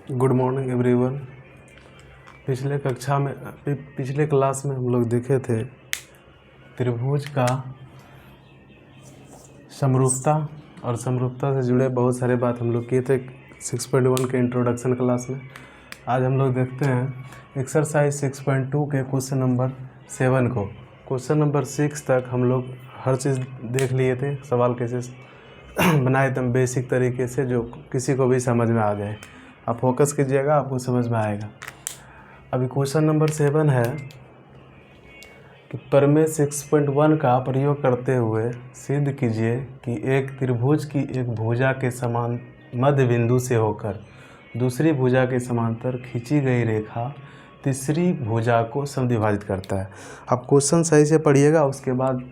Good morning everyone. पिछले class में हम लोग देखे थे त्रिभुज का समरूपता और समरूपता से जुड़े बहुत सारे बात हम लोग किए थे 6.1 के इंट्रोडक्शन क्लास में। आज हम लोग देखते हैं एक्सरसाइज 6.2 के क्वेश्चन नंबर 7 को। क्वेश्चन नंबर 6 तक हम लोग हर चीज़ देख लिए थे, सवाल कैसे बनाए एकदम बेसिक तरीके से जो किसी को भी समझ में आ जाए। आप फोकस कीजिएगा, आपको समझ में आएगा। अभी क्वेश्चन नंबर 7 है कि प्रमेय 6.1 का प्रयोग करते हुए सिद्ध कीजिए कि एक त्रिभुज की एक भुजा के समान मध्य बिंदु से होकर दूसरी भुजा के समांतर खींची गई रेखा तीसरी भुजा को समद्विभाजित करता है। आप क्वेश्चन सही से पढ़िएगा, उसके बाद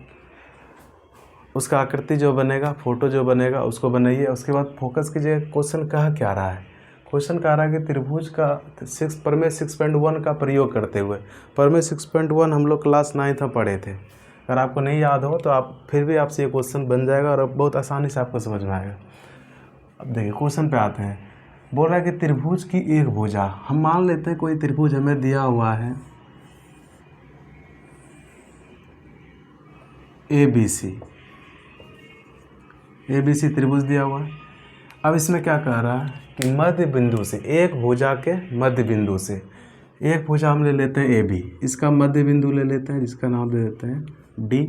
उसका आकृति जो बनेगा, फोटो जो बनेगा उसको बनाइए। उसके बाद फोकस कीजिए क्वेश्चन कह क्या रहा है। क्वेश्चन कह रहा है कि त्रिभुज का प्रमेय 6.1 का प्रयोग करते हुए। प्रमेय 6.1 हम लोग क्लास 9 में पढ़े थे। अगर आपको नहीं याद हो तो आप फिर भी आपसे ये क्वेश्चन बन जाएगा और बहुत आसानी से आपको समझ में आएगा। अब देखिए क्वेश्चन पे आते हैं। बोल रहा है कि त्रिभुज की एक भुजा, हम मान लेते हैं कोई त्रिभुज हमें दिया हुआ है ABC त्रिभुज दिया हुआ है। अब इसमें क्या कह रहा है कि मध्य बिंदु से, एक भुजा के मध्य बिंदु से, एक भुजा हम ले लेते हैं AB, इसका मध्य बिंदु ले लेते हैं जिसका नाम दे देते हैं D,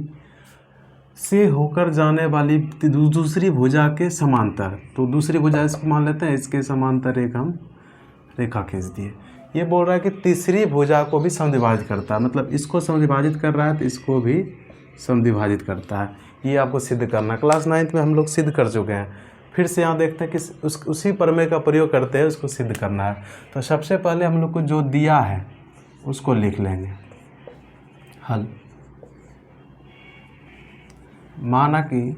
से होकर जाने वाली दूसरी भुजा के समांतर, तो दूसरी भुजा इसको मान लेते हैं, इसके समांतर एक हम रेखा खींच दिए। ये बोल रहा है कि तीसरी भुजा को भी समद्विभाजित करता है, मतलब इसको समद्विभाजित कर रहा है तो इसको भी समद्विभाजित करता है। ये आपको सिद्ध करना, क्लास 9 में हम लोग सिद्ध कर चुके हैं। फिर से यहाँ देखते हैं कि उसी प्रमेय का प्रयोग करते हैं, उसको सिद्ध करना है। तो सबसे पहले हम लोग को जो दिया है उसको लिख लेंगे। हल, माना कि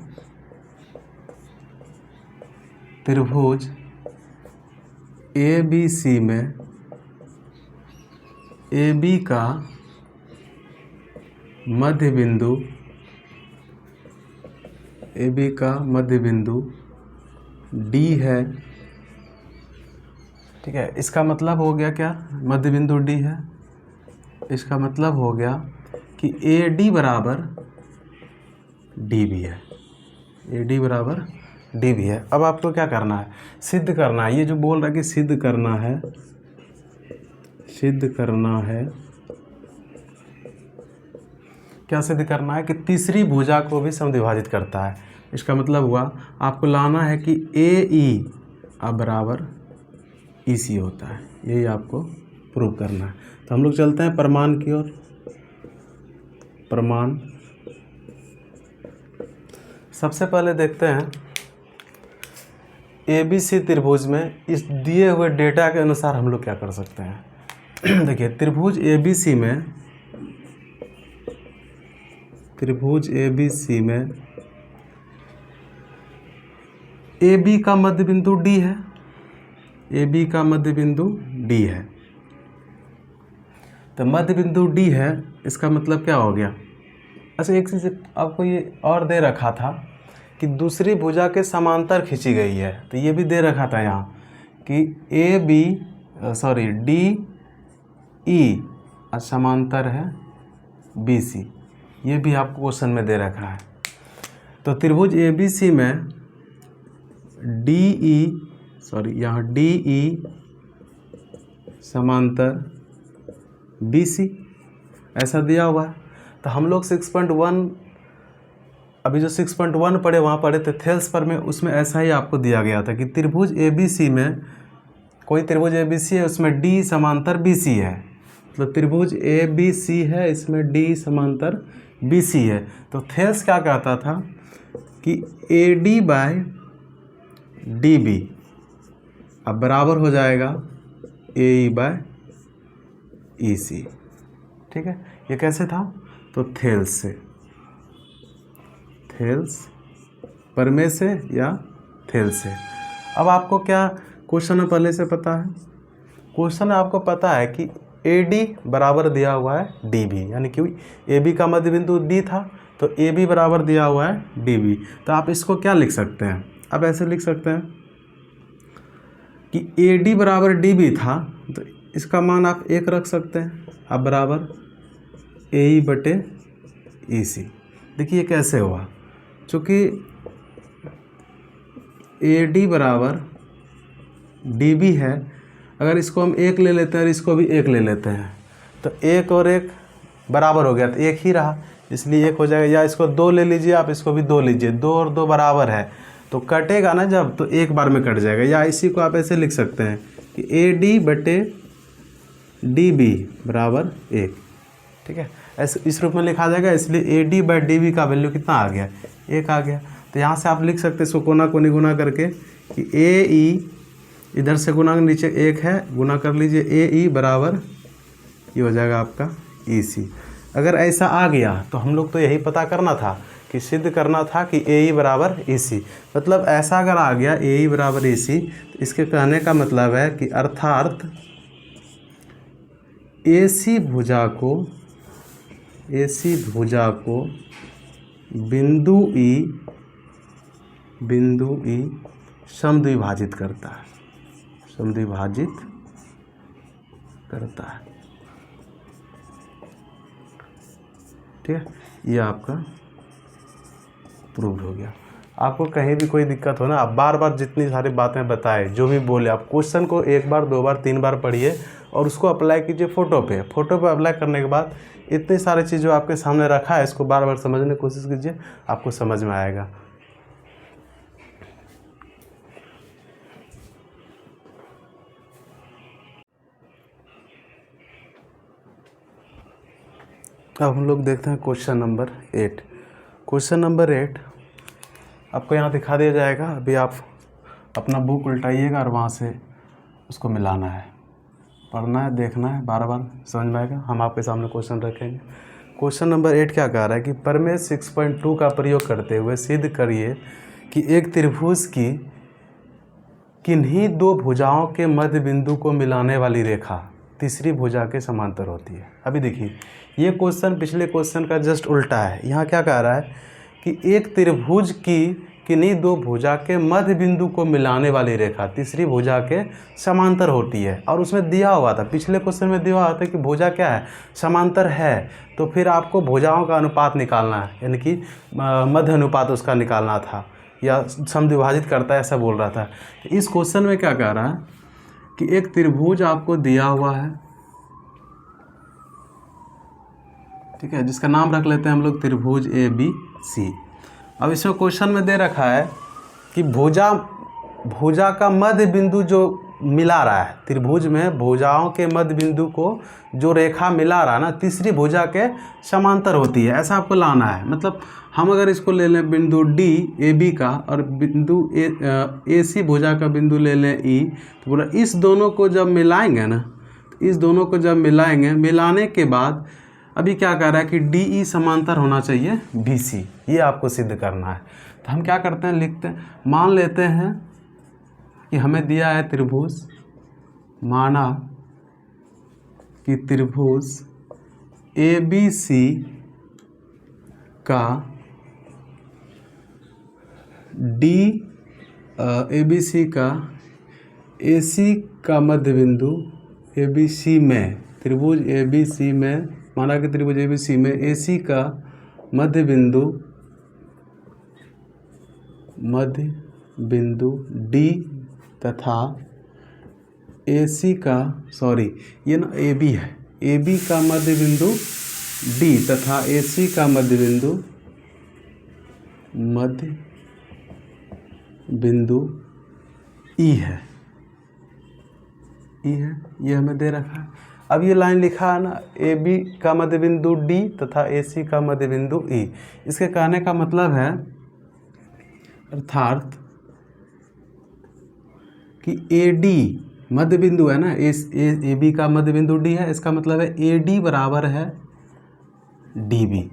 त्रिभुज ABC में AB का मध्य बिंदु D है, ठीक है। इसका मतलब हो गया क्या, मध्य बिंदु D है। इसका मतलब हो गया कि AD बराबर DB है, AD बराबर DB है। अब आपको क्या करना है, सिद्ध करना है। ये जो बोल रहा है कि सिद्ध करना है, क्या सिद्ध करना है कि तीसरी भुजा को भी समद्विभाजित करता है। इसका मतलब हुआ आपको लाना है कि AE बराबर EC होता है, यही आपको प्रूव करना है। तो हम लोग चलते हैं प्रमाण की ओर। प्रमाण सबसे पहले देखते हैं ABC त्रिभुज में इस दिए हुए डेटा के अनुसार हम लोग क्या कर सकते हैं। देखिए त्रिभुज ABC में AB का मध्य बिंदु D है, AB का मध्य बिंदु D है। तो मध्य बिंदु D है, इसका मतलब क्या हो गया। अच्छा, एक चीज़ आपको ये और दे रखा था कि दूसरी भुजा के समांतर खींची गई है, तो ये भी दे रखा था यहाँ कि DE और समांतर है BC, ये भी आपको क्वेश्चन में दे रखा है। तो त्रिभुज ABC में यहाँ DE समांतर BC ऐसा दिया हुआ है। तो हम लोग 6.1 अभी जो 6.1 पढ़े वहाँ पढ़े थे थेल्स पर में, उसमें ऐसा ही आपको दिया गया था कि त्रिभुज ABC में, कोई त्रिभुज ABC है उसमें D समांतर BC है, मतलब त्रिभुज ABC है इसमें D समांतर BC है। तो थेल्स क्या कहता था कि AD बाय DB अब बराबर हो जाएगा AE बाय EC, ठीक है। ये कैसे था, तो थेल्स प्रमेय से या थेल्स से। अब आपको क्या क्वेश्चन पहले से पता है, क्वेश्चन आपको पता है कि AD बराबर दिया हुआ है DB, यानी कि AB का मध्य बिंदु D था तो AB बराबर दिया हुआ है DB। तो आप इसको क्या लिख सकते हैं, अब ऐसे लिख सकते हैं कि AD बराबर DB था, तो इसका मान आप 1 रख सकते हैं। अब बराबर AE बटे EC। देखिए कैसे हुआ, चूँकि AD बराबर DB है, अगर इसको हम 1 ले लेते हैं और इसको भी 1 ले लेते हैं तो 1 और 1 बराबर हो गया, तो 1 ही रहा, इसलिए 1 हो जाएगा। या इसको 2 ले लीजिए आप, इसको भी 2 लीजिए, 2 और 2 बराबर है, तो कटेगा ना जब, तो एक बार में कट जाएगा। या इसी को आप ऐसे लिख सकते हैं कि AD बटे DB बराबर 1, ठीक है, ऐसे इस रूप में लिखा जाएगा। इसलिए AD बाई DB का वैल्यू कितना आ गया, 1 आ गया। तो यहाँ से आप लिख सकते हैं इसको कोना कोनी गुना करके कि AE इधर से गुना नीचे 1 है, गुना कर लीजिए, AE बराबर ये हो जाएगा आपका EC। अगर ऐसा आ गया तो हम लोग तो यही पता करना था कि सिद्ध करना था कि AE बराबर EC। मतलब ऐसा अगर आ गया AE बराबर EC, तो इसके कहने का मतलब है कि अर्थात AC भुजा को बिंदु E समद्विभाजित करता है, समद्विभाजित करता है, ठीक है। ये आपका प्रूव हो गया। आपको कहीं भी कोई दिक्कत हो ना, आप बार बार जितनी सारी बातें बताए, जो भी बोले, आप क्वेश्चन को 1 बार 2 बार 3 बार पढ़िए और उसको अप्लाई कीजिए फ़ोटो पे। अप्लाई करने के बाद इतनी सारी चीज़ जो आपके सामने रखा है, इसको बार बार समझने की कोशिश कीजिए, आपको समझ में आएगा। अब हम लोग देखते हैं क्वेश्चन नंबर 8। क्वेश्चन नंबर 8 आपको यहाँ दिखा दिया जाएगा। अभी आप अपना बुक उल्टाइएगा और वहाँ से उसको मिलाना है, पढ़ना है, देखना है, बार बार समझ में आएगा। हम आपके सामने क्वेश्चन रखेंगे। क्वेश्चन नंबर 8 क्या कह रहा है कि प्रमेय 6.2 का प्रयोग करते हुए सिद्ध करिए कि एक त्रिभुज की किन्हीं 2 भुजाओं के मध्य बिंदु को मिलाने वाली रेखा तीसरी भुजा के समांतर होती है। अभी देखिए, ये क्वेश्चन पिछले क्वेश्चन का जस्ट उल्टा है। यहाँ क्या कह रहा है कि एक त्रिभुज की किन्हीं 2 भुजा के मध्य बिंदु को मिलाने वाली रेखा तीसरी भुजा के समांतर होती है। और उसमें दिया हुआ था, पिछले क्वेश्चन में दिया हुआ था कि भुजा क्या है, समांतर है, तो फिर आपको भुजाओं का अनुपात निकालना है, यानी कि मध्य अनुपात उसका निकालना था, या समद्विभाजित करता है, ऐसा बोल रहा था। इस क्वेश्चन में क्या कह रहा है कि एक त्रिभुज आपको दिया हुआ है, ठीक है, जिसका नाम रख लेते हैं हम लोग त्रिभुज ABC। अब इसमें क्वेश्चन में दे रखा है कि भुजा का मध्य बिंदु जो मिला रहा है, त्रिभुज में भुजाओं के मध्य बिंदु को जो रेखा मिला रहा है ना, तीसरी भुजा के समांतर होती है, ऐसा आपको लाना है। मतलब हम अगर इसको ले लें बिंदु D AB का और बिंदु AC भुजा का बिंदु ले लें E, तो पूरा इस दोनों को जब मिलाएंगे ना, तो इस दोनों को जब मिलाएंगे, मिलाने के बाद अभी क्या कह रहा है कि DE समांतर होना चाहिए BC, ये आपको सिद्ध करना है। तो हम क्या करते हैं, लिखते हैं, मान लेते हैं कि हमें दिया है त्रिभुज, माना कि त्रिभुज ABC का ABC का AC का मध्य बिंदु ABC में, त्रिभुज ABC में, माना कि त्रिभुज ABC में AC का मध्य बिंदु D तथा AC का, सॉरी ये ना AB है, AB का मध्य बिंदु D तथा AC का मध्य बिंदु E है, ये हमें दे रखा है। अब ये लाइन लिखा है ना, AB का मध्य बिंदु D तथा AC का मध्य बिंदु E। इसके कहने का मतलब है अर्थात कि AD मध्य बिंदु है ना, AB का मध्य बिंदु D है, इसका मतलब है AD बराबर है DB।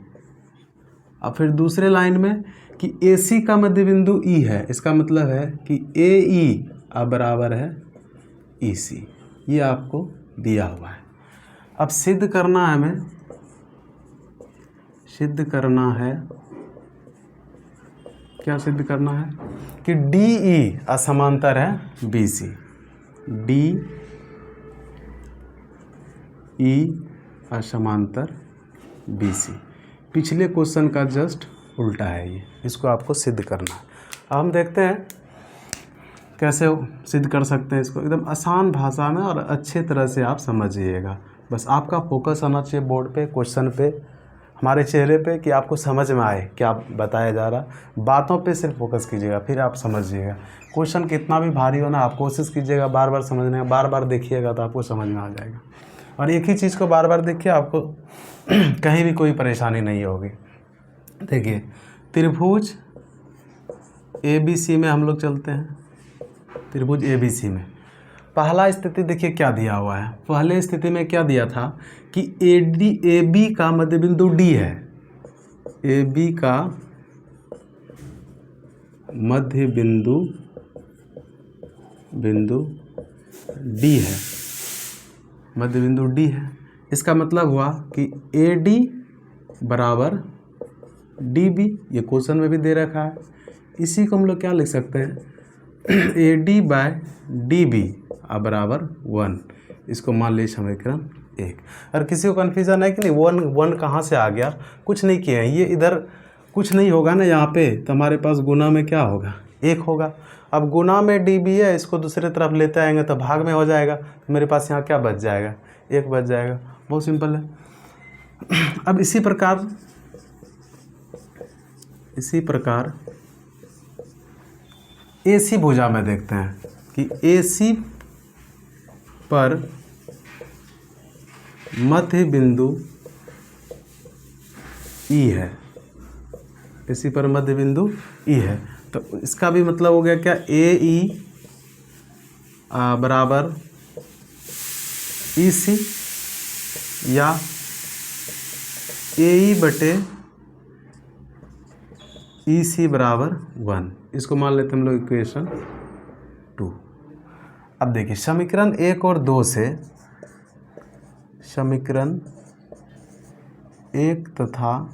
अब फिर दूसरे लाइन में कि AC का मध्य बिंदु E है, इसका मतलब है कि AE बराबर है EC। ये आपको दिया हुआ है। अब सिद्ध करना है, हमें सिद्ध करना है, क्या सिद्ध करना है कि DE असमांतर है BC। डी ई असमांतर बी सी। पिछले क्वेश्चन का जस्ट उल्टा है ये, इसको आपको सिद्ध करना है। अब हम देखते हैं कैसे सिद्ध कर सकते हैं इसको, एकदम आसान भाषा में और अच्छे तरह से आप समझिएगा। बस आपका फोकस होना चाहिए बोर्ड पे, क्वेश्चन पे, हमारे चेहरे पे, कि आपको समझ में आए क्या बताया जा रहा। बातों पे सिर्फ फोकस कीजिएगा, फिर आप समझिएगा। क्वेश्चन कितना भी भारी हो ना, आप कोशिश कीजिएगा बार बार समझने का, बार बार देखिएगा तो आपको समझ में आ जाएगा। और एक ही चीज़ को बार बार देखिए, आपको कहीं भी कोई परेशानी नहीं होगी। देखिए त्रिभुज ABC में हम लोग चलते हैं। त्रिभुज ABC में पहला स्थिति देखिए क्या दिया हुआ है। पहले स्थिति में क्या दिया था कि AB का मध्य बिंदु D है। AB का मध्य बिंदु D है, मध्य बिंदु D है। इसका मतलब हुआ कि AD बराबर DB, ये क्वेश्चन में भी दे रखा है। इसी को हम लोग क्या लिख सकते हैं, AD बाय DB बराबर 1। इसको मान लीजिए समीकरण 1। और किसी को कन्फ्यूजन है कि नहीं 1 कहाँ से आ गया, कुछ नहीं किया है, ये इधर कुछ नहीं होगा ना यहाँ पे, तो हमारे पास गुना में क्या होगा 1 होगा। अब गुना में DB है, इसको दूसरे तरफ लेते आएंगे तो भाग में हो जाएगा, तो मेरे पास यहाँ क्या बच जाएगा, 1 बच जाएगा। बहुत सिंपल है। अब इसी प्रकार AC भुजा में देखते हैं कि AC पर मध्य बिंदु E है। AC पर मध्य बिंदु E है, तो इसका भी मतलब हो गया क्या, AE बराबर EC या AE बटे EC बराबर 1। इसको मान लेते हम लोग इक्वेशन 2। अब देखिए समीकरण 1 और 2 से, समीकरण 1 तथा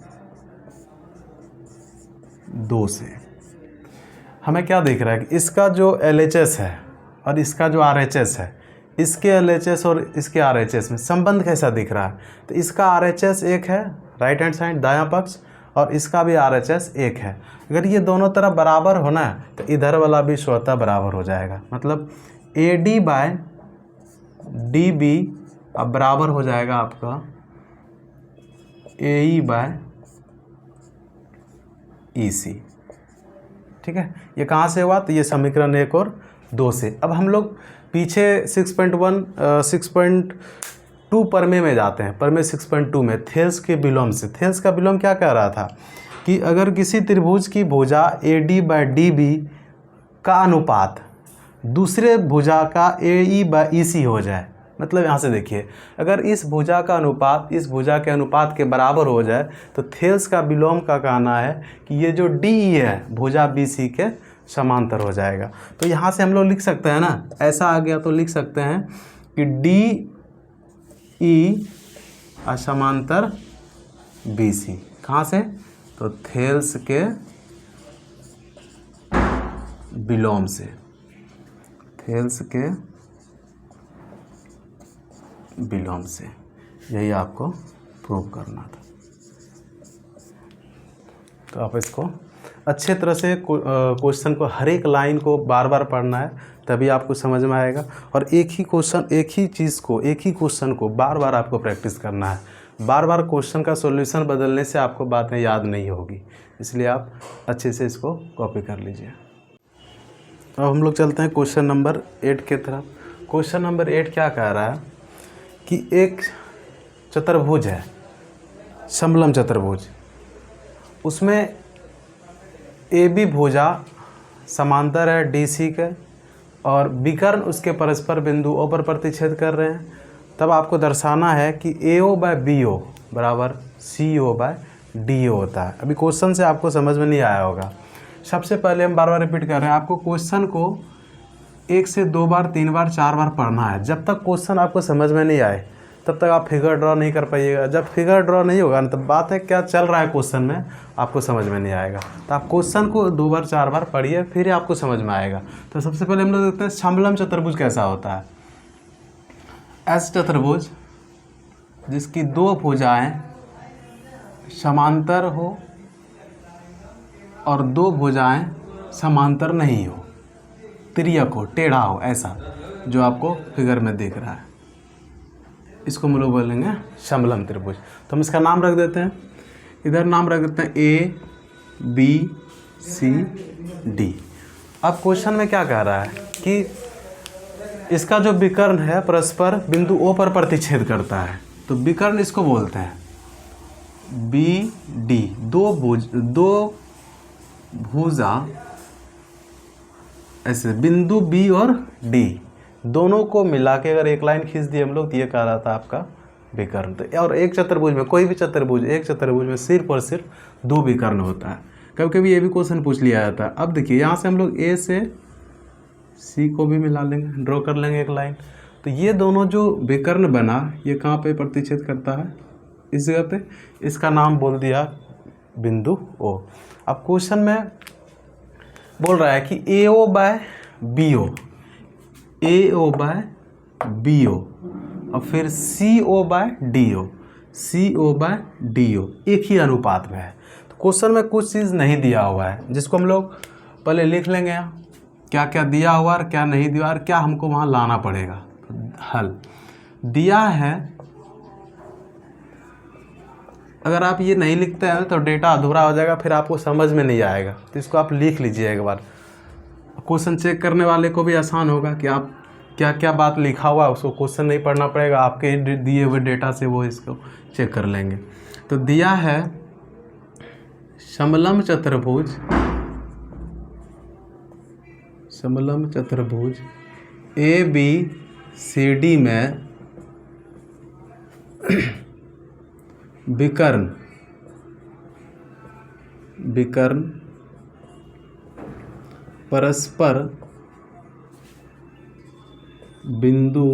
2 से हमें क्या दिख रहा है कि इसका जो LHS है और इसका जो RHS है, इसके LHS और इसके RHS में संबंध कैसा दिख रहा है। तो इसका RHS 1 है, राइट हैंड साइड दायां पक्ष, और इसका भी RHS 1 है। अगर ये दोनों तरफ बराबर होना है तो इधर वाला भी स्वतः बराबर हो जाएगा। मतलब AD बाय DB अब बराबर हो जाएगा आपका AE बाय EC। ठीक है, ये कहाँ से हुआ, तो ये समीकरण 1 और 2 से। अब हम लोग पीछे 6.2 परमे में जाते हैं। परमे 6.2 में थेल्स के विलोम से, थेल्स का विलोम क्या कह रहा था कि अगर किसी त्रिभुज की भुजा AD बाय DB का अनुपात दूसरे भुजा का AE बाय EC हो जाए, मतलब यहाँ से देखिए अगर इस भुजा का अनुपात इस भुजा के अनुपात के बराबर हो जाए तो थेल्स का विलोम का कहना है कि ये जो DE है भुजा BC के समांतर हो जाएगा। तो यहाँ से हम लोग लिख सकते हैं ना, ऐसा आ गया तो लिख सकते हैं कि DE असमांतर BC। कहाँ से, तो थेल्स के विलोम से, थेल्स के विलोम से, यही आपको प्रूव करना था। तो आप इसको अच्छे तरह से क्वेश्चन को, हर एक लाइन को बार बार पढ़ना है, तभी आपको समझ में आएगा। और एक ही क्वेश्चन, एक ही चीज़ को, एक ही क्वेश्चन को बार बार आपको प्रैक्टिस करना है। बार बार क्वेश्चन का सॉल्यूशन बदलने से आपको बातें याद नहीं होगी, इसलिए आप अच्छे से इसको कॉपी कर लीजिए। अब हम लोग चलते हैं क्वेश्चन नंबर 8 के तरफ। क्वेश्चन नंबर 8 क्या कह रहा है कि एक चतुर्भुज है, समलंब चतुर्भुज, उसमें AB भुजा समांतर है DC के और विकर्ण उसके परस्पर बिंदु O पर प्रतिच्छेद कर रहे हैं। तब आपको दर्शाना है कि AO बाय BO बराबर CO बाय DO होता है। अभी क्वेश्चन से आपको समझ में नहीं आया होगा। सबसे पहले हम बार बार रिपीट कर रहे हैं, आपको क्वेश्चन को 1 से 2 बार 3 बार 4 बार पढ़ना है। जब तक क्वेश्चन आपको समझ में नहीं आए तब तक आप फिगर ड्रॉ नहीं कर पाइएगा। जब फिगर ड्रॉ नहीं होगा ना, तब बात है क्या चल रहा है क्वेश्चन में आपको समझ में नहीं आएगा। तो आप क्वेश्चन को 2 बार 4 बार पढ़िए, फिर आपको समझ में आएगा। तो सबसे पहले हम लोग देखते हैं समलम चतुर्भुज कैसा होता है। ऐसा चतुर्भुज जिसकी 2 भुजाएं समांतर हो और 2 भुजाएं समांतर नहीं हो, तिर्यक हो, टेढ़ा हो, ऐसा जो आपको फिगर में दिख रहा है, इसको हम लोग बोलेंगे समलम त्रिभुज। तो हम इसका नाम रख देते हैं, इधर नाम रख देते हैं ABCD। अब क्वेश्चन में क्या कह रहा है कि इसका जो विकर्ण है परस्पर बिंदु O पर प्रतिच्छेद करता है, तो विकर्ण इसको बोलते हैं BD। 2 भुजा ऐसे बिंदु B और D दोनों को मिला के अगर एक लाइन खींच दी हम लोग, तो ये कह रहा था आपका विकर्ण। तो और एक चतुर्भुज में, कोई भी चतुर्भुज, एक चतुर्भुज में सिर्फ और सिर्फ 2 विकर्ण होता है। कभी कभी ये भी क्वेश्चन पूछ लिया जाता है। अब देखिए यहाँ से हम लोग A से C को भी मिला लेंगे, ड्रॉ कर लेंगे एक लाइन। तो ये दोनों जो विकर्ण बना, ये कहाँ पे प्रतिच्छेद करता है, इस जगह पे। इसका नाम बोल दिया बिंदु O। अब क्वेश्चन में बोल रहा है कि AO by BO, AO by BO और फिर CO by DO, CO by DO एक ही अनुपात में है। तो क्वेश्चन में कुछ चीज़ नहीं दिया हुआ है, जिसको हम लोग पहले लिख लेंगे यहाँ, क्या क्या दिया हुआ और क्या नहीं दिया और क्या हमको वहाँ लाना पड़ेगा। हल दिया है, अगर आप ये नहीं लिखते हैं तो डेटा अधूरा हो जाएगा, फिर आपको समझ में नहीं आएगा। तो इसको आप लिख लीजिए एक बार, क्वेश्चन चेक करने वाले को भी आसान होगा कि आप क्या क्या बात लिखा हुआ है, उसको क्वेश्चन नहीं पढ़ना पड़ेगा, आपके दिए हुए डेटा से वो इसको चेक कर लेंगे। तो दिया है समलम चतुर्भुज, समलम चतुर्भुज ABCD में विकर्ण परस्पर बिंदु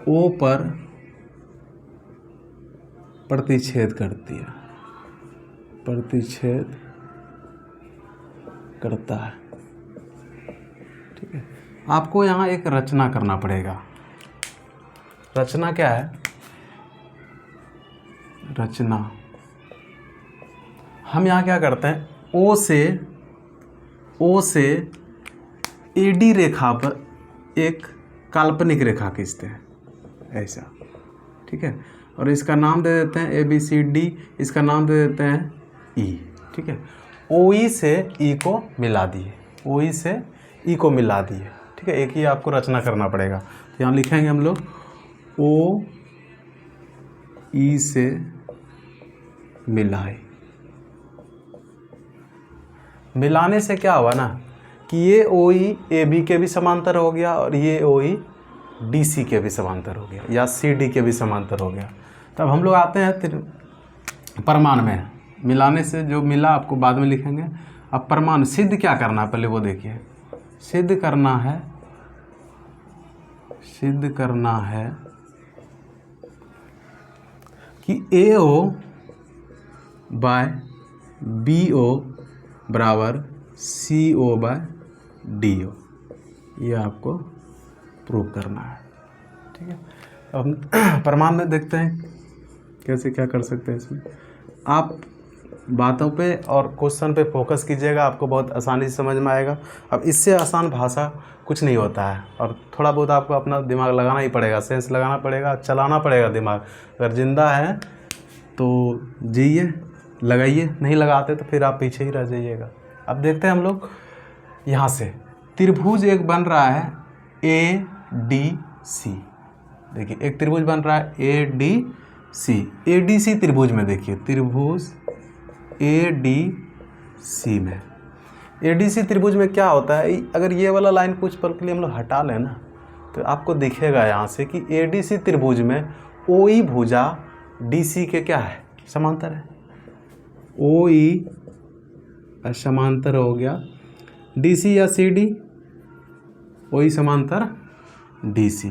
O पर प्रतिच्छेद करती है, प्रतिच्छेद करता है। ठीक है, आपको यहाँ एक रचना करना पड़ेगा। रचना क्या है? रचना हम यहाँ क्या करते हैं, O से AD रेखा पर एक काल्पनिक रेखा खींचते हैं, ऐसा। ठीक है, और इसका नाम दे देते हैं ABCD, इसका नाम दे देते हैं E। ठीक है, OE से E को मिला दिए, OE से E को मिला दिए। ठीक है, एक ही आपको रचना करना पड़ेगा। तो यहाँ लिखेंगे हम लोग OE से मिलाए। मिलाने से क्या हुआ ना कि ये OE AB के भी समांतर हो गया और ये OE DC के भी समांतर हो गया, या CD के भी समांतर हो गया। तब हम लोग आते हैं प्रमाण में। मिलाने से जो मिला आपको बाद में लिखेंगे। अब प्रमाण सिद्ध क्या करना है पहले वो देखिए। सिद्ध करना है कि AO बाय BO बराबर CO बाय DO, ये आपको प्रूव करना है। ठीक है, अब हम प्रमाण में देखते हैं कैसे क्या कर सकते हैं। इसमें आप बातों पे और क्वेश्चन पे फोकस कीजिएगा, आपको बहुत आसानी से समझ में आएगा। अब इससे आसान भाषा कुछ नहीं होता है, और थोड़ा बहुत आपको अपना दिमाग लगाना ही पड़ेगा, सेंस लगाना पड़ेगा, चलाना पड़ेगा दिमाग। अगर ज़िंदा है तो जिए, लगाइए, नहीं लगाते तो फिर आप पीछे ही रह जाइएगा। अब देखते हैं हम लोग यहाँ से त्रिभुज एक बन रहा है ADC। देखिए एक त्रिभुज बन रहा है ADC त्रिभुज में देखिए, त्रिभुज ADC में, ADC त्रिभुज में क्या होता है, अगर ये वाला लाइन कुछ पल के लिए हम लोग हटा लें ना, तो आपको दिखेगा यहाँ से कि ADC त्रिभुज में OE भुजा DC के क्या है, समांतर है। OE समांतर हो गया DC या CD, OE समांतर DC।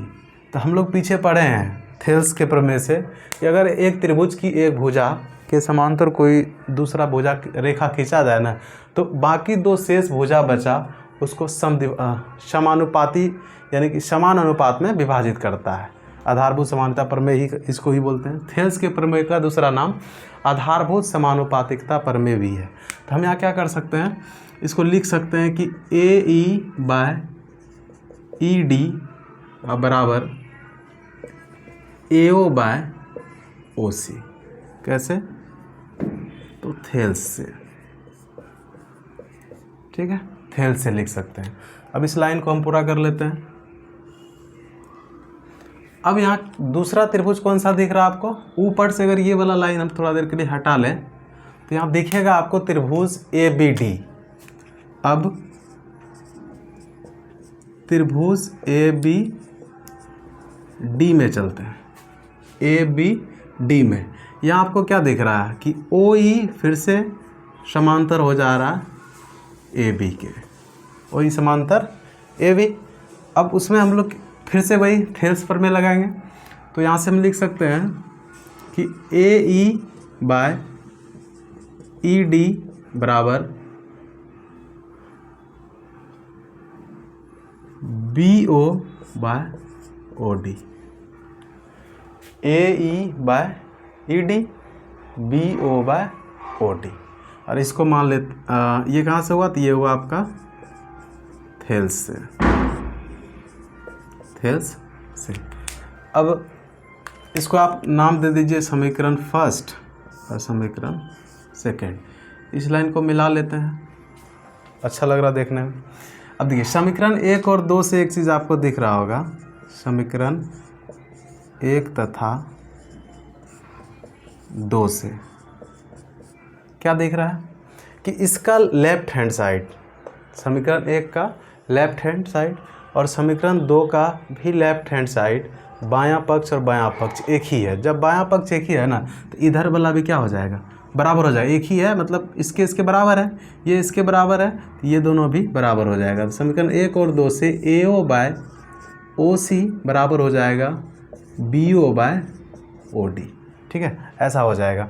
तो हम लोग पीछे पढ़े हैं थेल्स के प्रमेय से कि अगर एक त्रिभुज की एक भुजा के समांतर कोई दूसरा भुजा रेखा खींचा जाए ना, तो बाकी दो शेष भुजा बचा उसको समानुपाती यानी कि समान अनुपात में विभाजित करता है। आधारभूत समानता प्रमेय ही इसको ही बोलते हैं। थेल्स के प्रमेय का दूसरा नाम आधारभूत समानुपातिकता प्रमेय भी है। तो हम यहाँ क्या कर सकते हैं, इसको लिख सकते हैं कि AE/ED बराबर AO/OC। कैसे? तो थेल्स से, ठीक है, थेल्स से लिख सकते हैं। अब इस लाइन को हम पूरा कर लेते हैं। अब यहाँ दूसरा त्रिभुज कौन सा दिख रहा है आपको? ऊपर से अगर ये वाला लाइन हम थोड़ा देर के लिए हटा लें तो यहाँ दिखेगा आपको त्रिभुज ABD। अब त्रिभुज ABD में चलते हैं। ABD में यहाँ आपको क्या दिख रहा है कि OE फिर से समांतर हो जा रहा है AB के, OE समांतर AB। अब उसमें हम लोग फिर से वही थेल्स प्रमेय लगाएंगे। तो यहाँ से हम लिख सकते हैं कि AE/ED बराबर BO/OD। AE/ED BO/OD। और इसको मान लेते, ये कहाँ से हुआ? तो ये हुआ आपका थेल्स से, थेल्स से। अब इसको आप नाम दे दीजिए समीकरण फर्स्ट और समीकरण सेकेंड। इस लाइन को मिला लेते हैं, अच्छा लग रहा देखने में। अब देखिए समीकरण 1 और 2 से एक चीज़ आपको दिख रहा होगा। समीकरण 1 तथा 2 से क्या दिख रहा है कि इसका लेफ्ट हैंड साइड, समीकरण 1 का लेफ्ट हैंड साइड और समीकरण 2 का भी लेफ्ट हैंड साइड, बायां पक्ष और बायां पक्ष एक ही है। जब बायां पक्ष एक ही है ना, तो इधर वाला भी क्या हो जाएगा? बराबर हो जाएगा। एक ही है मतलब इसके बराबर है, ये इसके बराबर है, तो ये दोनों भी बराबर हो जाएगा। तो समीकरण 1 और 2 से AO/OC बराबर हो जाएगा BO/OD। ठीक है, ऐसा हो जाएगा।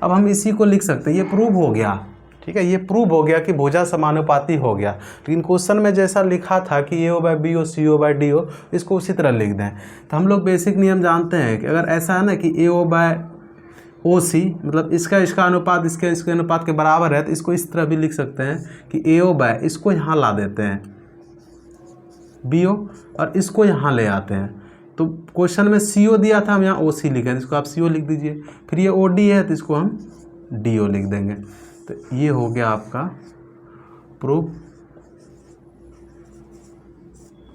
अब हम इसी को लिख सकते हैं, ये प्रूव हो गया। ठीक है, ये प्रूव हो गया कि भुजा समानुपाती हो गया। लेकिन क्वेश्चन में जैसा लिखा था कि AO/BO CO/DO, इसको उसी तरह लिख दें। तो हम लोग बेसिक नियम जानते हैं कि अगर ऐसा है ना कि AO/OC मतलब इसका अनुपात इसके अनुपात के बराबर है, तो इसको इस तरह भी लिख सकते हैं कि AO/ इसको यहाँ ला देते हैं BO और इसको यहाँ ले आते हैं। तो क्वेश्चन में CO दिया था, हम यहाँ OC लिखे, इसको आप CO लिख दीजिए। फिर ये OD है तो इसको हम DO लिख देंगे। तो ये हो गया आपका प्रूफ।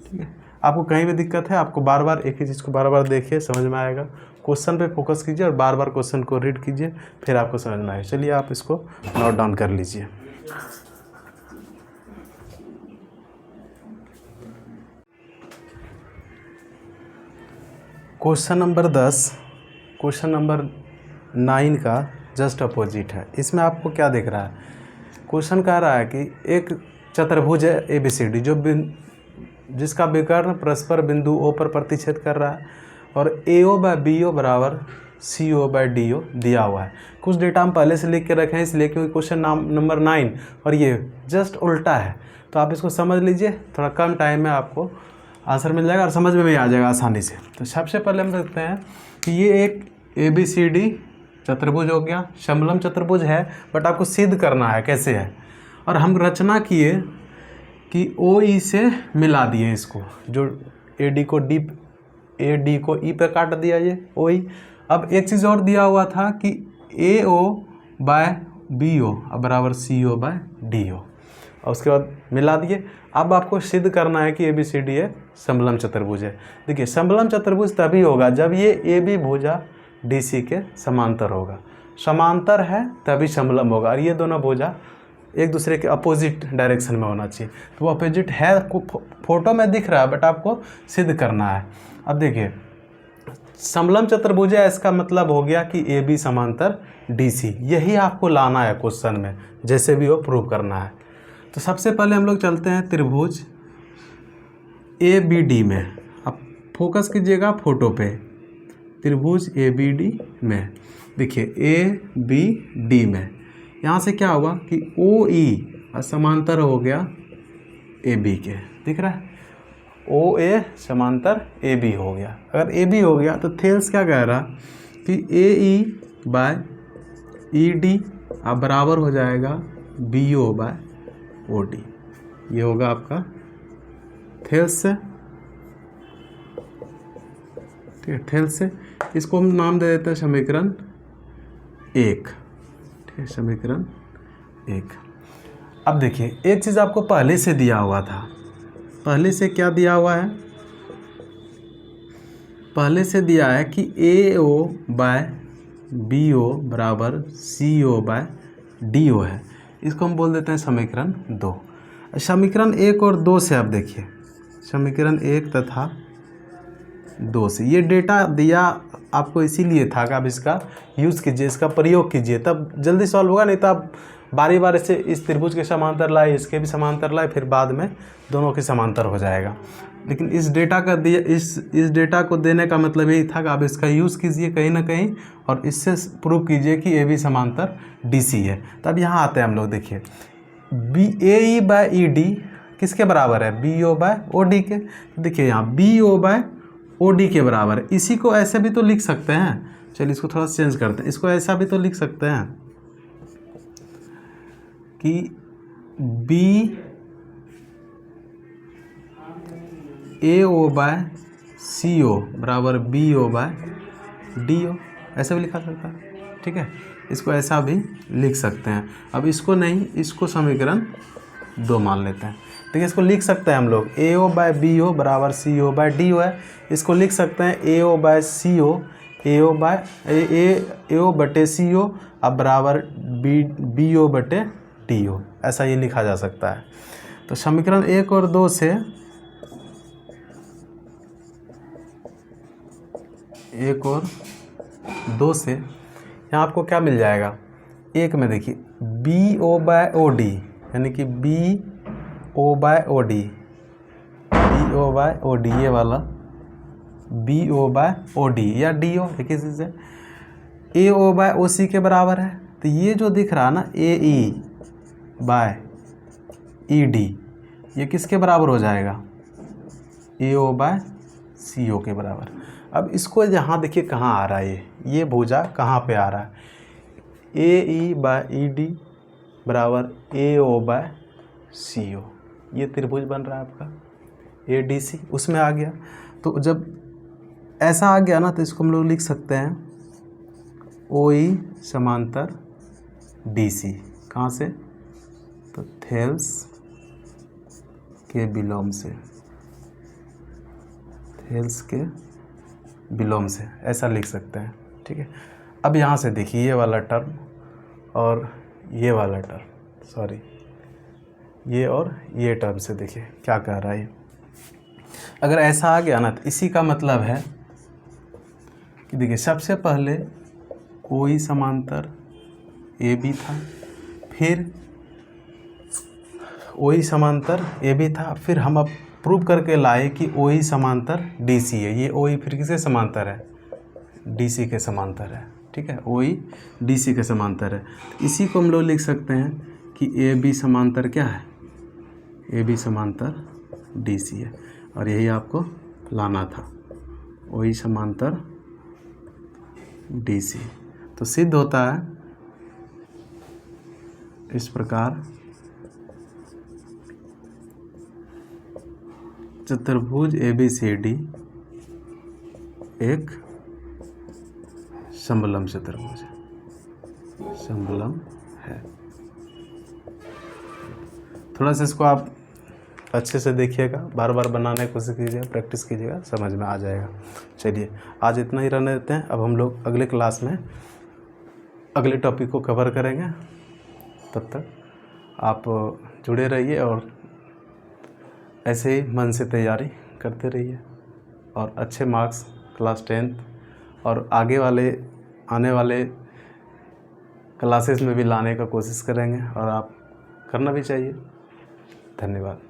ठीक है, आपको कहीं भी दिक्कत है, आपको बार बार एक ही चीज़ को बार बार देखिए, समझ में आएगा। क्वेश्चन पे फोकस कीजिए और बार बार क्वेश्चन को रीड कीजिए, फिर आपको समझ में आएगा। चलिए आप इसको नोट डाउन कर लीजिए। क्वेश्चन नंबर 10 क्वेश्चन नंबर 9 का जस्ट अपोजिट है। इसमें आपको क्या दिख रहा है? क्वेश्चन कह रहा है कि एक चतुर्भुज है ABCD जिसका विकर्ण परस्पर बिंदु O पर प्रतिच्छेद कर रहा है और AO/BO बराबर CO/DO दिया हुआ है। कुछ डेटा हम पहले से लिख के रखे हैं इसलिए, क्योंकि क्वेश्चन नंबर 9 और ये जस्ट उल्टा है। तो आप इसको समझ लीजिए, थोड़ा कम टाइम में आपको आंसर मिल जाएगा और समझ में भी आ जाएगा आसानी से। तो सबसे पहले हम देखते हैं कि ये एक ABCD चतुर्भुज हो गया, समलंब चतुर्भुज है, बट आपको सिद्ध करना है कैसे है। और हम रचना किए कि OE से मिला दिए इसको, जो AD को E पे काट दिया ये OE। अब एक चीज़ और दिया हुआ था कि AO/BO बराबर CO/DO, और उसके बाद मिला दिए। अब आपको सिद्ध करना है कि ABCD एक समलंब चतुर्भुज है। देखिए समलंब चतुर्भुज तभी होगा जब ये AB भुजा DC के समांतर होगा। समांतर है तभी समलंब होगा, और ये दोनों भुजा एक दूसरे के अपोजिट डायरेक्शन में होना चाहिए। तो वो अपोजिट है, फोटो में दिख रहा है, बट आपको सिद्ध करना है। अब देखिए समलंब चतुर्भुज है, इसका मतलब हो गया कि AB समांतर DC, यही आपको लाना है क्वेश्चन में, जैसे भी वो प्रूव करना है। तो सबसे पहले हम लोग चलते हैं त्रिभुज ABD में। अब फोकस कीजिएगा फोटो पे। त्रिभुज ABD में, देखिए ABD में यहाँ से क्या हुआ कि OE समांतर हो गया AB के, दिख रहा है, OA समांतर AB हो गया। अगर AB हो गया तो थेल्स क्या कह रहा कि AE बाय ED अब बराबर हो जाएगा BO बाय OD। ये होगा आपका थेल्स से, ठीक है, थेल्स से। इसको हम नाम दे देते हैं समीकरण 1, ठीक है, समीकरण 1। अब देखिए एक चीज़ आपको पहले से दिया हुआ था, पहले से क्या दिया हुआ है, पहले से दिया है कि AO बाय BO बराबर CO बाय DO है। इसको हम बोल देते हैं समीकरण 2। समीकरण 1 और 2 से आप देखिए, समीकरण 1 तथा 2 से ये डेटा दिया आपको इसीलिए था कि आप इसका यूज़ कीजिए, इसका प्रयोग कीजिए, तब जल्दी सॉल्व होगा। नहीं तो आप बारी बारी से इस त्रिभुज के समांतर लाए, इसके भी समांतर लाए, फिर बाद में दोनों के समांतर हो जाएगा। लेकिन इस डेटा का दिया, इस डेटा को देने का मतलब यही था कि आप इसका यूज़ कीजिए कहीं ना कहीं और इससे प्रूव कीजिए कि AB समांतर DC है। तब यहाँ आते हैं हम लोग, देखिए AE बाय ED किसके बराबर है, BO बाय OD के। देखिए यहाँ BO बाय OD के बराबर है। इसी को ऐसे भी तो लिख सकते हैं, चलिए इसको थोड़ा चेंज करते हैं, इसको ऐसा भी तो लिख सकते हैं कि AO बाय CO बराबर BO बाय DO, ऐसा भी लिखा सकता है, ठीक है। इसको ऐसा भी लिख सकते हैं। अब इसको नहीं, इसको समीकरण 2 मान लेते हैं। ठीक है, इसको लिख सकते हैं हम लोग AO बाय BO बराबर CO बाय DO है। इसको लिख सकते हैं AO by CO, AO by AO बटे CO अब बराबर BO बटे DO, ऐसा ये लिखा जा सकता है। तो समीकरण 1 और 2 से, 1 और 2 से यहाँ आपको क्या मिल जाएगा, एक में देखिए BO बाय OD यानी कि BO by OD, BO by OD, ये वाला BO बाय OD या DO एक ही चीज़ है। AO बाय OC के बराबर है, तो ये जो दिख रहा है ना AE बाय ED, ये किसके बराबर हो जाएगा, AO बाय CO के बराबर। अब इसको यहाँ देखिए कहाँ आ रहा है, ये भुजा कहाँ पे आ रहा है, AE बाय ED बराबर AO बाय CO, ये त्रिभुज बन रहा है आपका ADC, उसमें आ गया। तो जब ऐसा आ गया ना तो इसको हम लोग लिख सकते हैं OE समांतर DC, कहाँ से, तो थेल्स के विलोम से, थेल्स के विलोम से, ऐसा लिख सकते हैं। ठीक है, अब यहाँ से देखिए ये वाला टर्म और ये वाला टर्म, सॉरी ये और ये टर्म से देखिए क्या कह रहा है। अगर ऐसा आ गया ना तो इसी का मतलब है कि देखिए सबसे पहले OE समांतर AB था, फिर OE समांतर AB था, फिर हम अब प्रूव करके लाए कि OE समांतर DC है। ये OE फिर किसके समांतर है, DC के समांतर है। ठीक है, OE DC के समांतर है। इसी को हम लोग लिख सकते हैं कि AB समांतर क्या है, AB समांतर DC है, और यही आपको लाना था, OE समांतर DC। तो सिद्ध होता है इस प्रकार, चतुर्भुज ABCD एक समलम चतुर्भुज है, समलम है। थोड़ा सा इसको आप अच्छे से देखिएगा, बार बार बनाने की कोशिश कीजिएगा, प्रैक्टिस कीजिएगा, समझ में आ जाएगा। चलिए आज इतना ही रहने देते हैं। अब हम लोग अगले क्लास में अगले टॉपिक को कवर करेंगे। तब तक आप जुड़े रहिए और ऐसे ही मन से तैयारी करते रहिए और अच्छे मार्क्स क्लास 10th और आगे वाले आने वाले क्लासेस में भी लाने का कोशिश करेंगे, और आप करना भी चाहिए। धन्यवाद।